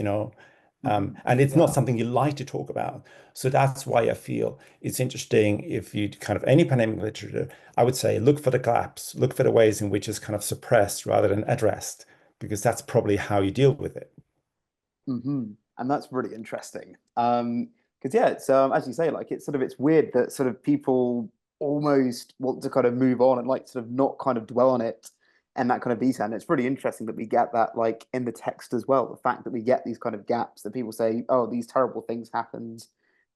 Mhm. And it's not Yeah. something you like to talk about. So that's why I feel it's interesting if you kind of any pandemic literature, I would say look for the gaps, look for the ways in which it's kind of suppressed rather than addressed, because that's probably how you deal with it. And that's really interesting. Because yeah, it's as you say, like it's weird that sort of people almost want to kind of move on and like sort of not kind of dwell on it and that kind of detail. And it's really interesting that we get that like in the text as well. The fact that we get these kind of gaps that people say, oh, these terrible things happened,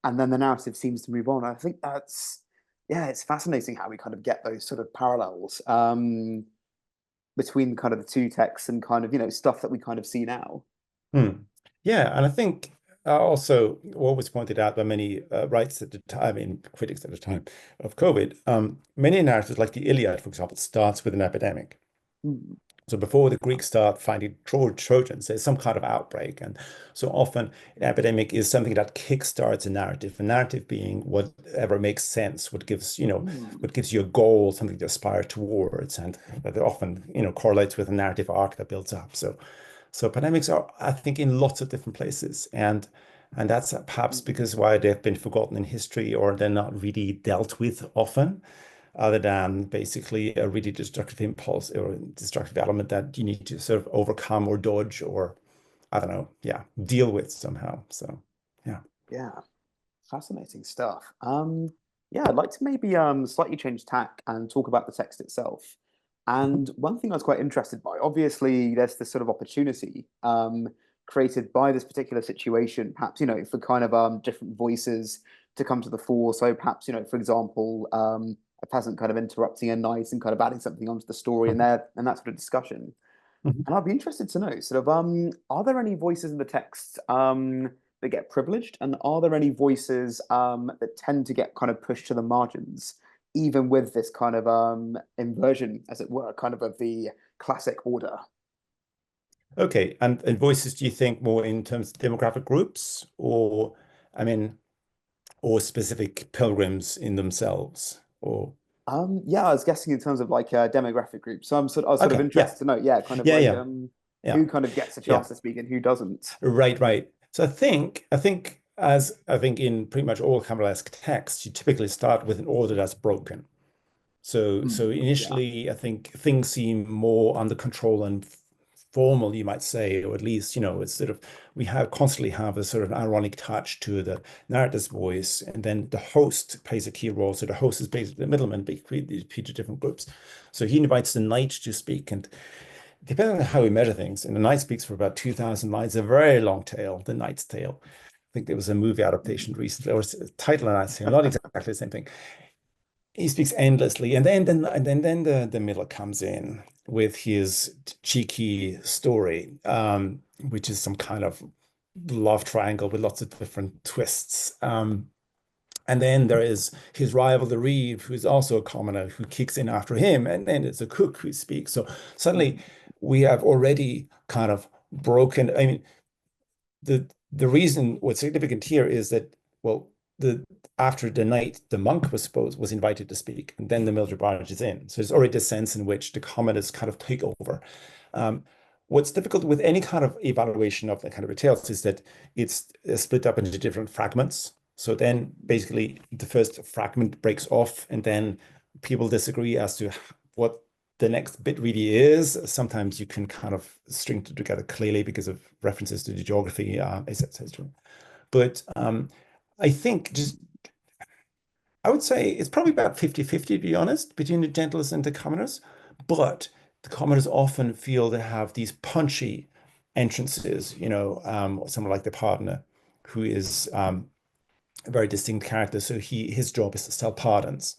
and then the narrative seems to move on. I think that's yeah, it's fascinating how we kind of get those sort of parallels. between kind of the two texts and kind of, stuff that we kind of see now. Hmm. Yeah, and I think also what was pointed out by many writers at the time, I mean critics at the time of COVID, many narratives like the Iliad, for example, starts with an epidemic. Mm. So before the Greeks start finding Trojans, there's some kind of outbreak. And so often an epidemic is something that kickstarts a narrative being whatever makes sense, Mm. what gives you a goal, something to aspire towards, and that often, correlates with a narrative arc that builds up. So pandemics are, I think, in lots of different places. And that's perhaps Mm. because why they've been forgotten in history or they're not really dealt with often other than basically a really destructive impulse or destructive element that you need to sort of overcome or dodge or, I don't know, yeah, deal with somehow. So, yeah. Yeah, fascinating stuff. Yeah, I'd like to maybe slightly change tack and talk about the text itself. And one thing I was quite interested by, obviously, there's this sort of opportunity created by this particular situation, perhaps, for kind of different voices to come to the fore. So perhaps, for example, a peasant kind of interrupting a knight and kind of adding something onto the story and Mhm. there and that sort of discussion. Mhm. And I'd be interested to know, sort of, are there any voices in the text that get privileged, and are there any voices that tend to get kind of pushed to the margins, even with this kind of inversion, as it were, kind of the classic order? Okay. And voices, do you think more in terms of demographic groups or, I mean, or specific pilgrims in themselves? Or, Yeah, I was guessing in terms of like demographic groups. So I was sort of okay. Yeah. interested to know, yeah, kind of Yeah. like Yeah. Yeah. who kind of gets a Yeah. chance to speak and who doesn't. Right, right. So I think as I think in pretty much all Campbell-esque texts, you typically start with an order that's broken. So Mm, yeah. initially, I think things seem more under control and formal, you might say, or at least, it's sort of we have constantly have a sort of ironic touch to the narrator's voice, and then the host plays a key role. So the host is basically the middleman between these two different groups. So he invites the knight to speak, and depending on how we measure things, and the Knight speaks for about 2,000 lines, a very long tale, the Knight's Tale. I think there was a movie adaptation recently, or a title of Knight's Tale, not exactly the same thing. He speaks endlessly, and then the middle comes in with his cheeky story, which is some kind of love triangle with lots of different twists. And then there is his rival, the Reeve, who's also a commoner, who kicks in after him. And then it's a cook who speaks. So suddenly Mm, we have already kind of broken. I mean, the reason what's significant here is that, well, the after the night, the monk was invited to speak, and then the military barges in. So there's already a sense in which the commoners kind of take over. Um, what's difficult with any kind of evaluation of the kind of tales is that it's split up into different fragments. So then basically the first fragment breaks off, and then people disagree as to what the next bit really is. Sometimes you can kind of string it together clearly because of references to the geography, etc. But I think just I would say it's probably about 50-50 to be honest, between the gentlest and the commoners. But the commoners often feel they have these punchy entrances, someone like the partner who is a very distinct character. So his job is to sell pardons,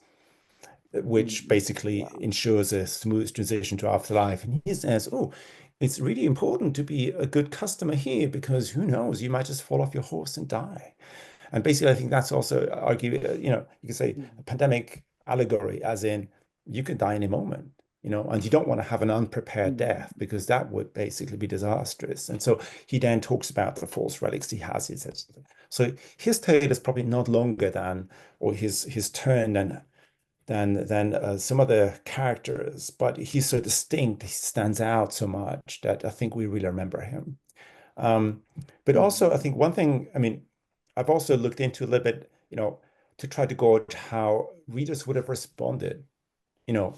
which mm, basically yeah. ensures a smooth transition to afterlife. And he says, "Oh, it's really important to be a good customer here because who knows, you might just fall off your horse and die." And basically, I think that's also argue, you could say a Mm, pandemic allegory, as in you could die in a moment, and you don't want to have an unprepared mm, death because that would basically be disastrous. And so he then talks about the false relics he has, etc. So his tale is probably not longer than, or his turn than some other characters, but he's so distinct, he stands out so much that I think we really remember him. Um, but also, I mm, think one thing, I mean, I've also looked into a little bit, to try to gauge how readers would have responded, you know,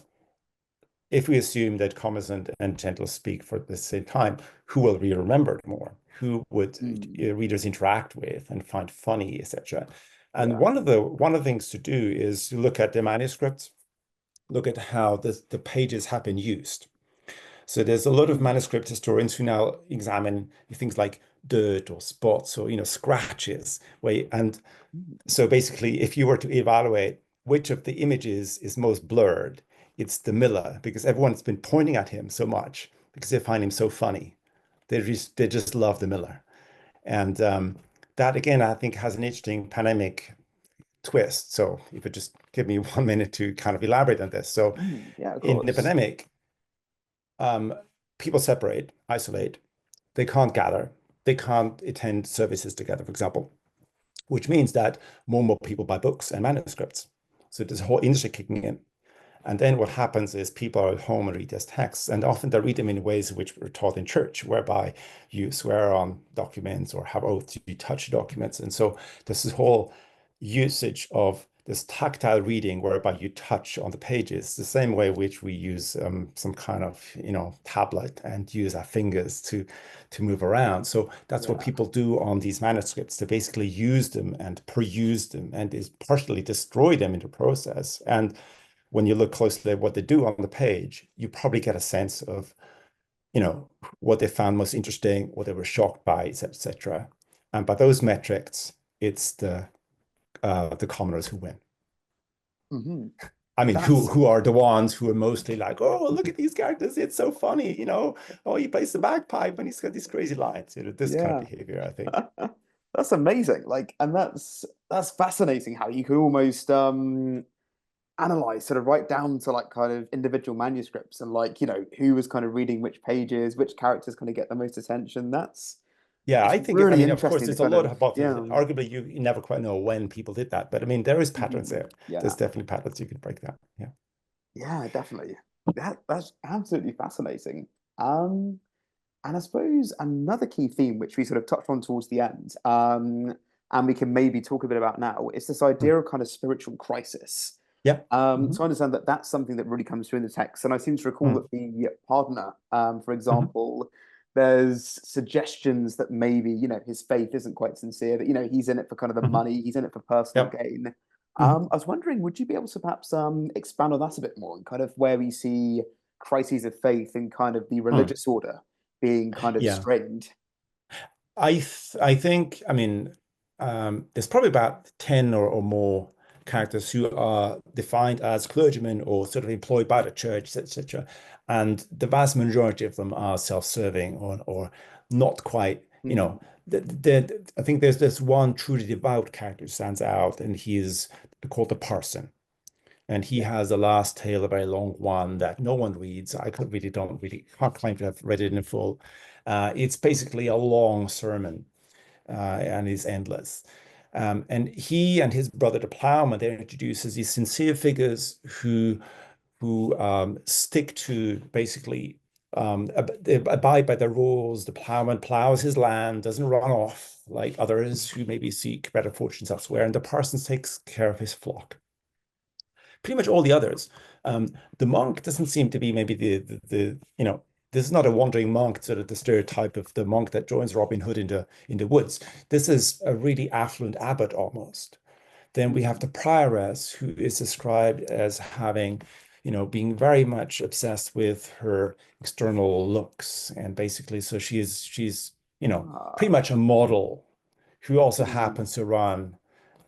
if we assume that Commas and Gentle speak for the same time, who will be remembered more? Who would mm, readers interact with and find funny, etc. And yeah. one of the things to do is to look at the manuscripts, look at how the pages have been used. So there's a lot of Mm, manuscript historians who now examine things like dirt or spots or scratches. And mm, so basically, if you were to evaluate which of the images is most blurred, it's the miller, because everyone's been pointing at him so much because they find him so funny. They just love the miller. And that again, I think has an interesting pandemic twist. So if you just give me 1 minute to kind of elaborate on this. So Yeah, of in the course. pandemic, um, people separate, isolate. They can't gather. They can't attend services together, for example, which means that more and more people buy books and manuscripts. So there's a whole industry kicking in. And then what happens is people are at home and read these texts, and often they read them in ways which were taught in church, whereby you swear on documents or have oaths, you touch documents. And so there's this whole usage of this tactile reading whereby you touch on the pages, the same way which we use some kind of, tablet and use our fingers to move around. So that's what Yeah. people do on these manuscripts. They basically use them and peruse them and is partially destroy them in the process. And when you look closely at what they do on the page, you probably get a sense of, you know, what they found most interesting, what they were shocked by, etc. And by those metrics, it's the commoners who win. Hmm. I mean, who That's who are the ones who are mostly like, oh, look at these characters, it's so funny, oh, he plays the bagpipe and he's got these crazy lines, this kind of yeah. behavior, I think. That's amazing. Like, and that's fascinating how you could almost analyze, sort of right down to like kind of individual manuscripts and like, who was kind of reading which pages, which characters kind of get the most attention. Yeah, It's I think, I really mean, of course, interesting to there's a kind lot of of, hypotheses. yeah. Arguably, you never quite know when people did that, but I mean, there is patterns Mhm. there. There's Yeah. definitely patterns you can break that. Yeah. Yeah, definitely. That's absolutely fascinating. Um, and I suppose another key theme, which we sort of touched on towards the end, and we can maybe talk a bit about now, is this Mm. idea of kind of spiritual crisis. Yeah. Hmm. So I understand that that's something that really comes through in the text, and I seem to recall Mm. that the pardoner, for Hmm. example, there's suggestions that maybe his faith isn't quite sincere, that he's in it for kind of the Hmm. money, he's in it for personal Yep. gain. Hmm. I was wondering, would you be able to perhaps expand on that a bit more, and kind of where we see crises of faith and kind of the Mm. religious order being kind of Yeah. strained? I think, I mean, there's probably about 10 or more characters who are defined as clergymen or sort of employed by the church, etc. And the vast majority of them are self-serving or not quite, Hmm. I think there's this one truly devout character who stands out, and he is called the parson. And he Yeah. has the last tale, a very long one that no one reads. I could really don't really can't claim to have read it in full. It's basically a long sermon, and is endless. And he and his brother, the plowman, they're introduced as these sincere figures who stick to basically they abide by the rules. The plowman plows his land, doesn't run off like others who maybe seek better fortunes elsewhere, and the parson takes care of his flock. Pretty much all the others. The monk doesn't seem to be maybe this is not a wandering monk, sort of the stereotype of the monk that joins Robin Hood in the woods. This is a really affluent abbot almost. Then we have Hmm. the prioress, who is described as having, being very much obsessed with her external looks, and basically, so she's pretty Ah. much a model who also Hmm. happens to run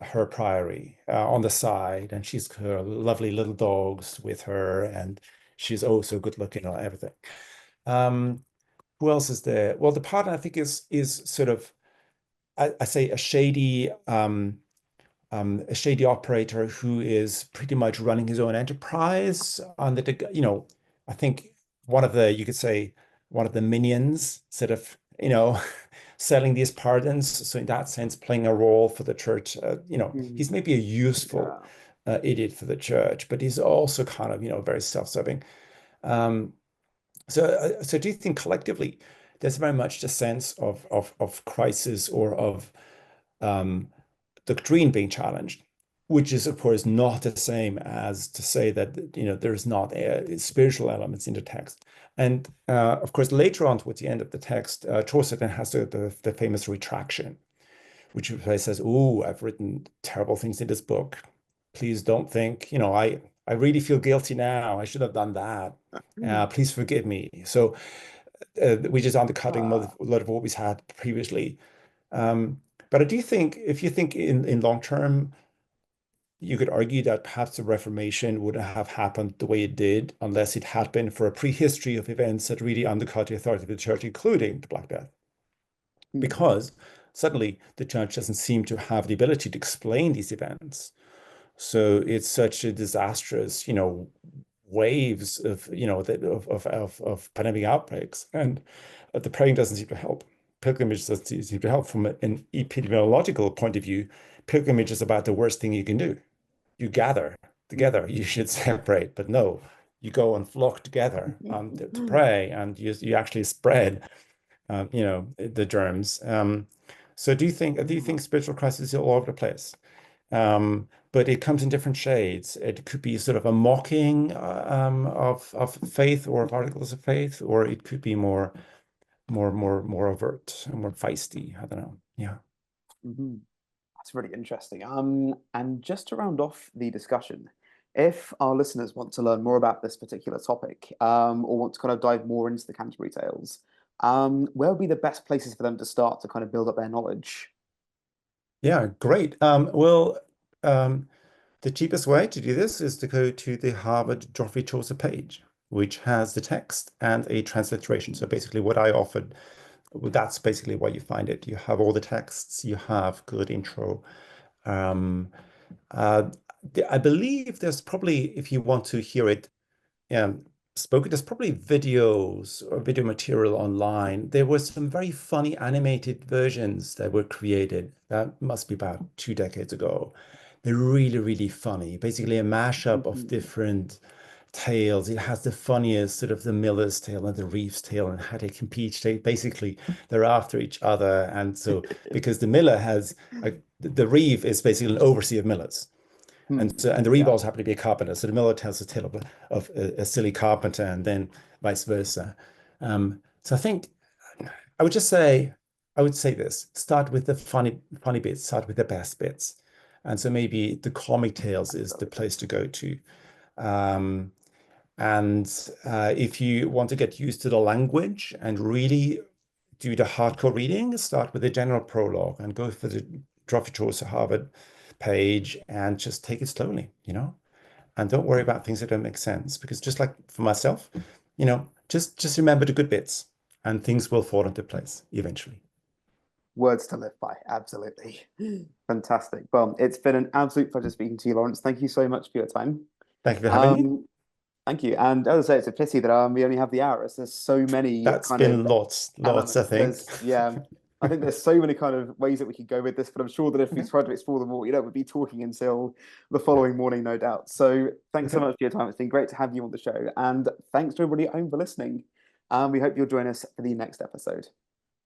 her priory on the side, and she's her lovely little dogs with her, and she's oh so good looking and everything. Um, who else is there? Well, the partner I think is sort of I say a shady operator who is pretty much running his own enterprise on I think you could say one of the minions sort of, selling these pardons. So in that sense, playing a role for the church, Hmm. he's maybe a useful Yeah. idiot for the church, but he's also kind of, very self-serving. Um, so do you think collectively there's very much the sense of crisis or of um, doctrine being challenged, which is, of course, not the same as to say that, there's not spiritual elements in the text. And of course, later on towards the end of the text, Chaucer then has the famous retraction, which says, "Oh, I've written terrible things in this book. Please don't think, I really feel guilty now. I should have done that. Please forgive me." So, which is undercutting Ah. a lot of what we've had previously. Um, but I do think if you think in long term, you could argue that perhaps the Reformation wouldn't have happened the way it did unless it had been for a prehistory of events that really undercut the authority of the church, including the Black Death. Hmm. Because suddenly the church doesn't seem to have the ability to explain these events. So it's such a disastrous, waves of, of pandemic outbreaks. And the praying doesn't seem to help. Pilgrimage doesn't seem to help from an epidemiological point of view. Pilgrimage is about the worst thing you can do. You gather together. You should separate, but no, you go and flock together to pray, and you actually spread, the germs. So do you think spiritual crisis is all over the place? But it comes in different shades. It could be sort of a mocking of faith or of articles of faith, or it could be more overt and more feisty. I don't know. Yeah. Mhm. That's really interesting. And just to round off the discussion, if our listeners want to learn more about this particular topic, or want to kind of dive more into the Canterbury Tales, where would be the best places for them to start to kind of build up their knowledge? Yeah, great. Well, the cheapest way to do this is to go to the Harvard Geoffrey Chaucer page, which has the text and a transliteration. So basically what I offered, well, that's basically where you find it. You have all the texts, you have good intro. Um, uh, I believe there's probably, if you want to hear it spoken. There's probably videos or video material online. There were some very funny animated versions that were created. That must be about 2 decades ago. They're really, really funny. Basically, a mashup of Mhm. different tales. It has the funniest sort of the Miller's tale and the Reeve's tale and how they compete. Basically, they're after each other. And so, because the Miller has, the Reeve is basically an overseer of Millers. And Hmm. so, and the Yeah. Reeves happen to be a carpenter. So the Miller tells the tale of a silly carpenter, and then vice versa. So I think I would just say, I would say this: start with the funny bits, start with the best bits, and so maybe the comic tales is the place to go to. Um, and if you want to get used to the language and really do the hardcore reading, start with the general prologue and go for the Geoffrey Chaucer Harvard page and just take it slowly, and don't worry about things that don't make sense. Because just like for myself, just remember the good bits and things will fall into place eventually. Words to live by. Absolutely. Fantastic. Well, it's been an absolute pleasure speaking to you, Lawrence. Thank you so much for your time. Thank you for having me. Um, Thank you. And as I say, it's a pity that we only have the hour. There's so many That's kind of been lots, I elements. think. I think there's so many kind of ways that we could go with this, but I'm sure that if we tried to explore them all, we'd be talking until the following morning, no doubt. So thanks so much for your time. It's been great to have you on the show. And thanks to everybody at home for listening. We hope you'll join us for the next episode.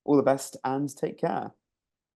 All the best and take care.